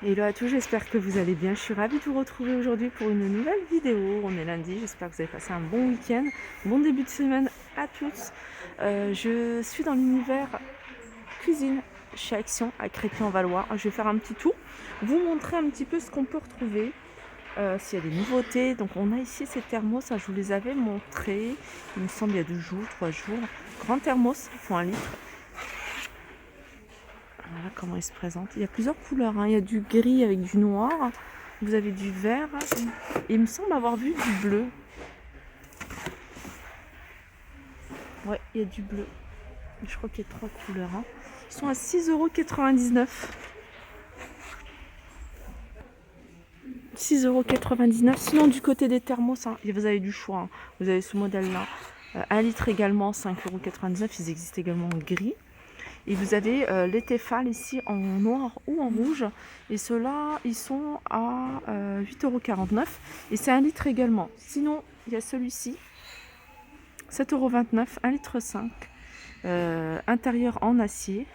Hello à tous, j'espère que vous allez bien. Je suis ravie de vous retrouver aujourd'hui pour une nouvelle vidéo. On est lundi, j'espère que vous avez passé un bon week-end, bon début de semaine à tous. Je suis dans l'univers cuisine chez Action à Crépy-en-Valois. Je vais faire un petit tour, vous montrer un petit peu ce qu'on peut retrouver, s'il y a des nouveautés. Donc on a ici ces thermos, je vous les avais montrés, il me semble il y a 2 jours, 3 jours. Grand thermos, ils font 1 litre. Voilà comment il se présente. Il y a plusieurs couleurs, hein. Il y a du gris avec du noir. Vous avez du vert. Et il me semble avoir vu du bleu. Ouais, il y a du bleu. Je crois qu'il y a 3 couleurs, hein. Ils sont à 6,99 €. 6,99 €. Sinon, du côté des thermos, hein, vous avez du choix, hein. Vous avez ce modèle-là. 1 litre également, 5,99 €. Ils existent également en gris. Et vous avez les Tefal ici en noir ou en rouge. Et ceux-là, ils sont à 8,49 €. Et c'est 1 litre également. Sinon, il y a celui-ci, 7,29 €, 1,5 litre. Intérieur en acier.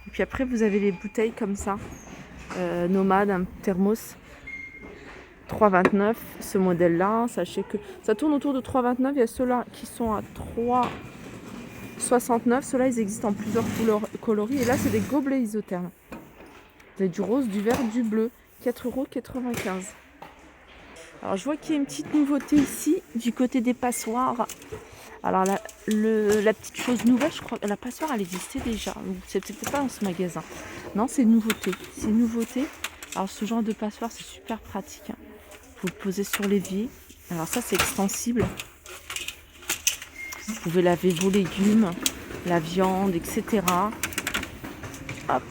Et puis après, vous avez les bouteilles comme ça. Nomade, un thermos. 3,29 €. Ce modèle-là, sachez que ça tourne autour de 3,29 €. Il y a ceux-là qui sont à 3,69 €. Ceux-là, ils existent en plusieurs coloris. Et là, c'est des gobelets isothermes. Vous avez du rose, du vert, du bleu. 4,95 €. Alors, je vois qu'il y a une petite nouveauté ici, du côté des passoires. Alors, la petite chose nouvelle, je crois que la passoire, elle existait déjà. C'est peut-être pas dans ce magasin. Non, c'est une nouveauté. C'est une nouveauté. Alors, ce genre de passoire, c'est super pratique, hein. Vous le posez sur l'évier. Alors, ça, c'est extensible. Vous pouvez laver vos légumes, la viande, etc. Hop.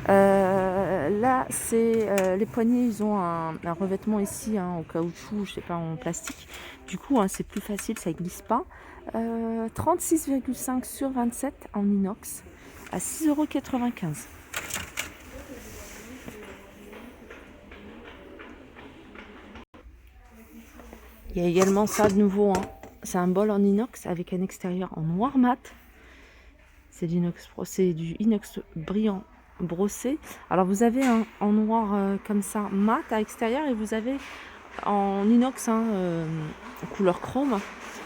Là, c'est les poignées, ils ont un revêtement ici, hein, en caoutchouc, je sais pas, en plastique. Du coup, hein, c'est plus facile, ça glisse pas. 36,5 sur 27 en inox à 6,95 €. Il y a également ça de nouveau, hein. C'est un bol en inox avec un extérieur en noir mat. C'est du inox brillant brossé. Alors vous avez un en noir comme ça mat à l'extérieur et vous avez en inox, hein, couleur chrome.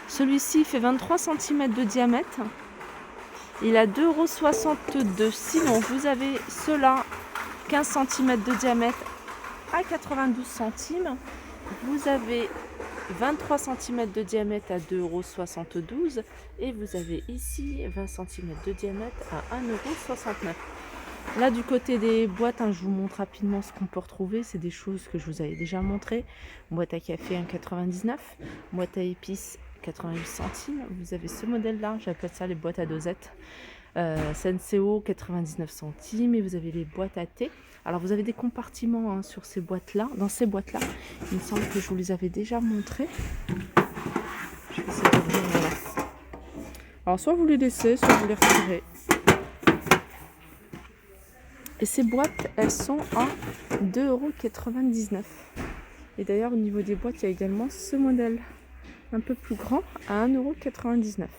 Celui-ci fait 23 cm de diamètre. Il a 2,62 €. Sinon vous avez ceux-là 15 cm de diamètre à 92 centimes. Vous avez 23 cm de diamètre à 2,72 € et vous avez ici 20 cm de diamètre à 1,69 €. Là, du côté des boîtes, hein, je vous montre rapidement ce qu'on peut retrouver. C'est des choses que je vous avais déjà montré. Boîte à café 1,99 €, boîte à épices 88 centimes. Vous avez ce modèle-là, j'appelle ça les boîtes à dosettes. Senseo 99 centimes. Et vous avez les boîtes à thé. Alors vous avez des compartiments, hein, sur ces boîtes-là, dans ces boîtes-là. Il me semble que je vous les avais déjà montrés. Je vais essayer de vous voilà. Alors soit vous les laissez, soit vous les retirez. Et ces boîtes, elles sont à 2,99 €. Et d'ailleurs, au niveau des boîtes, il y a également ce modèle, un peu plus grand, à 1,99 €.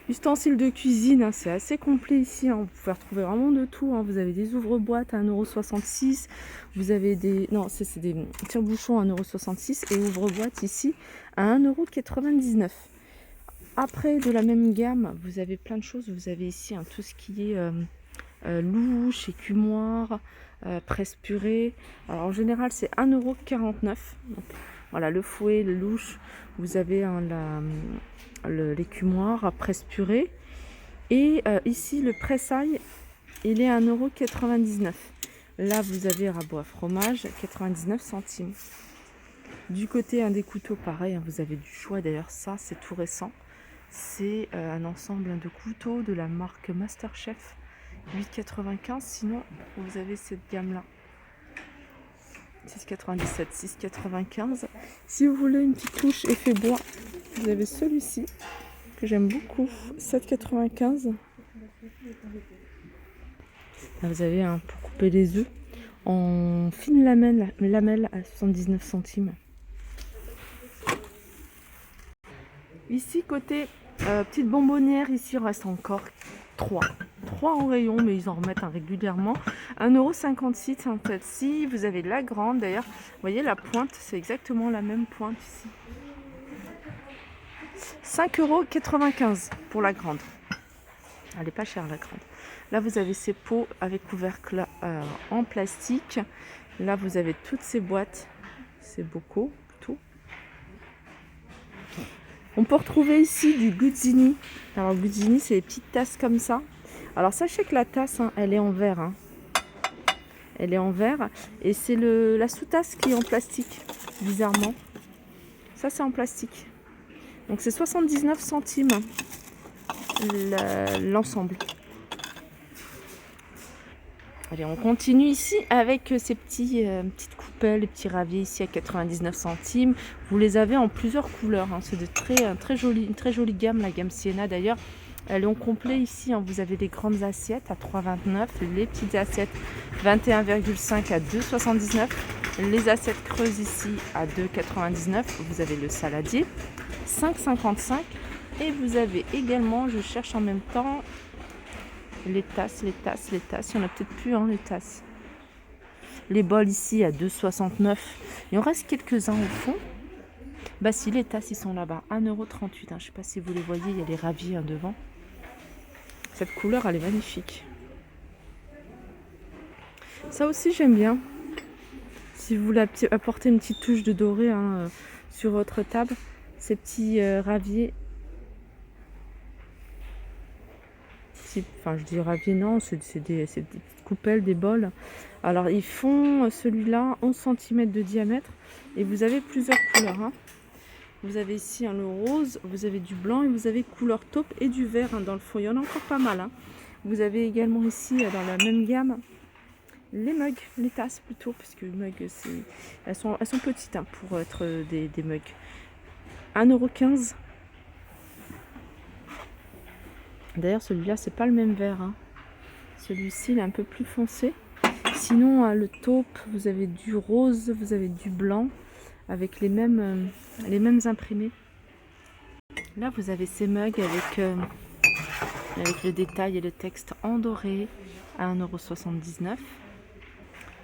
Ustensiles de cuisine, hein, c'est assez complet ici, hein. Vous pouvez retrouver vraiment de tout, hein. Vous avez des ouvre-boîtes à 1,66 €. Vous avez des... Non, c'est des tire-bouchons à 1,66 € et ouvre-boîtes ici à 1,99 €. Après, de la même gamme, vous avez plein de choses. Vous avez ici, hein, tout ce qui est louche, écumoire, presse purée. Alors en général, c'est 1,49 €. Donc voilà, le fouet, le louche. Vous avez, hein, l'écumoire, presse purée. Et ici, le pressail, il est à 1,99 €. Là, vous avez rabot à fromage, 99 centimes. Du côté, un des couteaux, pareil, hein, vous avez du choix. D'ailleurs, ça, c'est tout récent. C'est un ensemble de couteaux de la marque Masterchef, 8,95 €. Sinon, vous avez cette gamme-là, 6,97 €, 6,95 €. Si vous voulez une petite touche effet bois, vous avez celui-ci, que j'aime beaucoup, 7,95 €. Là, vous avez un pour couper les œufs en fine lamelle à 79 centimes. Ici, côté petite bonbonnière, ici, il reste encore 3. 3 en rayon, mais ils en remettent régulièrement. 1,56 € en celle-ci. Vous avez la grande, d'ailleurs. Vous voyez, la pointe, c'est exactement la même pointe ici. 5,95 € pour la grande. Elle n'est pas chère, la grande. Là, vous avez ces pots avec couvercle en plastique. Là, vous avez toutes ces boîtes, ces bocaux, tout. On peut retrouver ici du Guzzini. Alors, Guzzini, c'est des petites tasses comme ça. Alors, sachez que la tasse, hein, elle est en verre. Hein. Elle est en verre. Et c'est la sous-tasse qui est en plastique, bizarrement. Ça, c'est en plastique. Donc, c'est 79 centimes l'ensemble. Allez, on continue ici avec ces petites coupelles, les petits raviers ici à 99 centimes. Vous les avez en plusieurs couleurs. Hein. C'est une très jolie gamme, la gamme Sienna d'ailleurs. Elle est en complet ici. Hein. Vous avez des grandes assiettes à 3,29. Les petites assiettes 21,5 à 2,79. Les assiettes creuses ici à 2,99. Vous avez le saladier 5,55. Et vous avez également, je cherche en même temps, les tasses. Il y en a peut-être plus, hein, les tasses. Les bols ici à 2,69. Il en reste quelques-uns au fond. Bah si, les tasses, ils sont là-bas. 1,38 €. Hein. Je ne sais pas si vous les voyez, il y a les raviers devant. Cette couleur, elle est magnifique. Ça aussi, j'aime bien. Si vous voulez apporter une petite touche de doré hein, sur votre table, ces petits raviers. Enfin, je dis ravier, non, c'est des petites coupelles, des bols. Alors, ils font celui-là 11 cm de diamètre et vous avez plusieurs couleurs. Hein. Vous avez ici le rose, vous avez du blanc et vous avez couleur taupe et du vert hein, dans le fond. Il y en a encore pas mal. Hein. Vous avez également ici, dans la même gamme, les mugs, les tasses plutôt, parce que les mugs, elles sont petites hein, pour être des mugs. 1,15 €. D'ailleurs, celui-là, c'est pas le même vert. Hein. Celui-ci, il est un peu plus foncé. Sinon, le taupe, vous avez du rose, vous avez du blanc, avec les mêmes imprimés. Là, vous avez ces mugs avec le détail et le texte en doré à 1,79 €.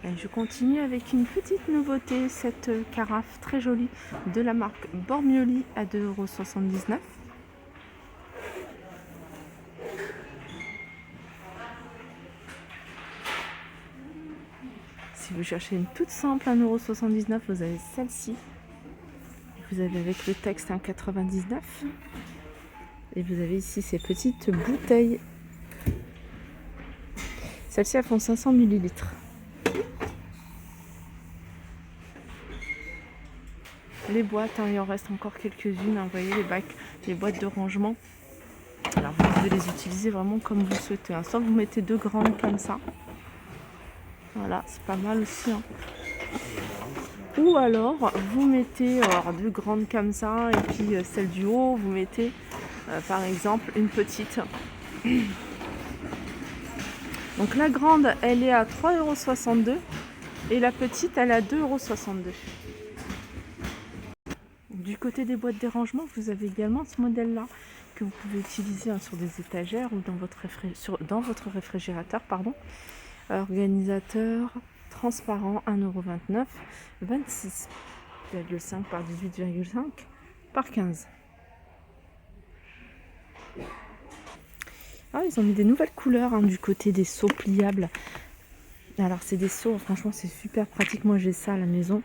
Et je continue avec une petite nouveauté, cette carafe très jolie de la marque Bormioli à 2,79 €. Si vous cherchez une toute simple 1,79 €, vous avez celle-ci. Vous avez avec le texte 1,99 €. Et vous avez ici ces petites bouteilles. Celles-ci, elles font 500 ml. Les boîtes, hein, il en reste encore quelques-unes. Hein, vous voyez les boîtes de rangement. Alors vous pouvez les utiliser vraiment comme vous souhaitez. Hein. Soit vous mettez 2 grandes comme ça. Voilà, c'est pas mal aussi. Hein. Ou alors vous mettez 2 grandes comme ça et puis celle du haut, vous mettez par exemple une petite. Donc la grande, elle est à 3,62 € et la petite, elle est à 2,62 €. Du côté des boîtes de rangement, vous avez également ce modèle-là que vous pouvez utiliser hein, sur des étagères ou dans votre réfrigérateur. Pardon. Organisateur transparent 1,29 €, 26,5 par 18,5 par 15. Ah, ils ont mis des nouvelles couleurs hein, du côté des seaux pliables. Alors c'est des seaux, franchement c'est super pratique. Moi j'ai ça à la maison.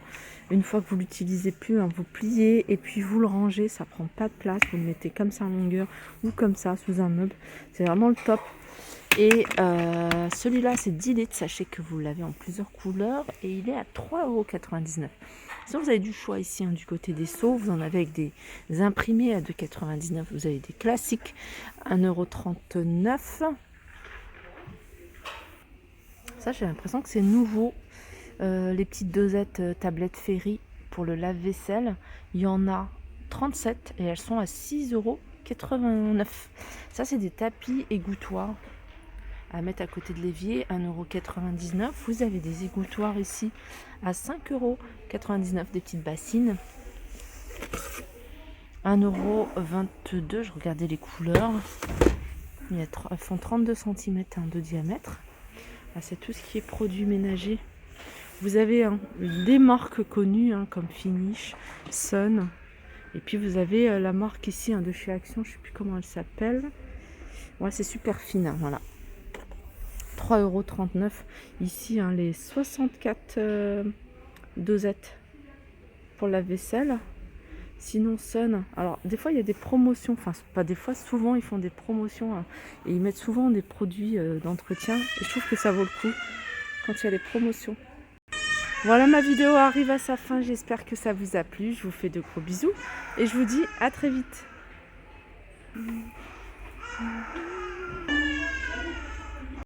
Une fois que vous l'utilisez plus, hein, vous pliez et puis vous le rangez. Ça prend pas de place. Vous le mettez comme ça en longueur ou comme ça sous un meuble. C'est vraiment le top. Et celui-là, c'est 10 litres. Sachez que vous l'avez en plusieurs couleurs et il est à 3,99 €. Sinon, vous avez du choix ici hein, du côté des seaux. Vous en avez avec des imprimés à 2,99 €. Vous avez des classiques 1,39 €. Ça, j'ai l'impression que c'est nouveau. Les petites dosettes tablettes Ferry pour le lave-vaisselle. Il y en a 37 et elles sont à 6,89 €. Ça, c'est des tapis égouttoirs à mettre à côté de l'évier, 1,99 €. Vous avez des égouttoirs ici à 5,99 €, des petites bassines. 1,22 €, je regardais les couleurs. Elles font 32 cm de diamètre. C'est tout ce qui est produits ménagers. Vous avez des marques connues comme Finish, Sun. Et puis vous avez la marque ici de chez Action, je ne sais plus comment elle s'appelle. Ouais, c'est super fine, voilà. 3,39 €. Ici, les 64 dosettes pour la vaisselle. Sinon, Sun. Alors, des fois, il y a des promotions. Enfin, pas des fois, souvent, ils font des promotions. Et ils mettent souvent des produits d'entretien. Et je trouve que ça vaut le coup quand il y a des promotions. Voilà, ma vidéo arrive à sa fin. J'espère que ça vous a plu. Je vous fais de gros bisous. Et je vous dis à très vite.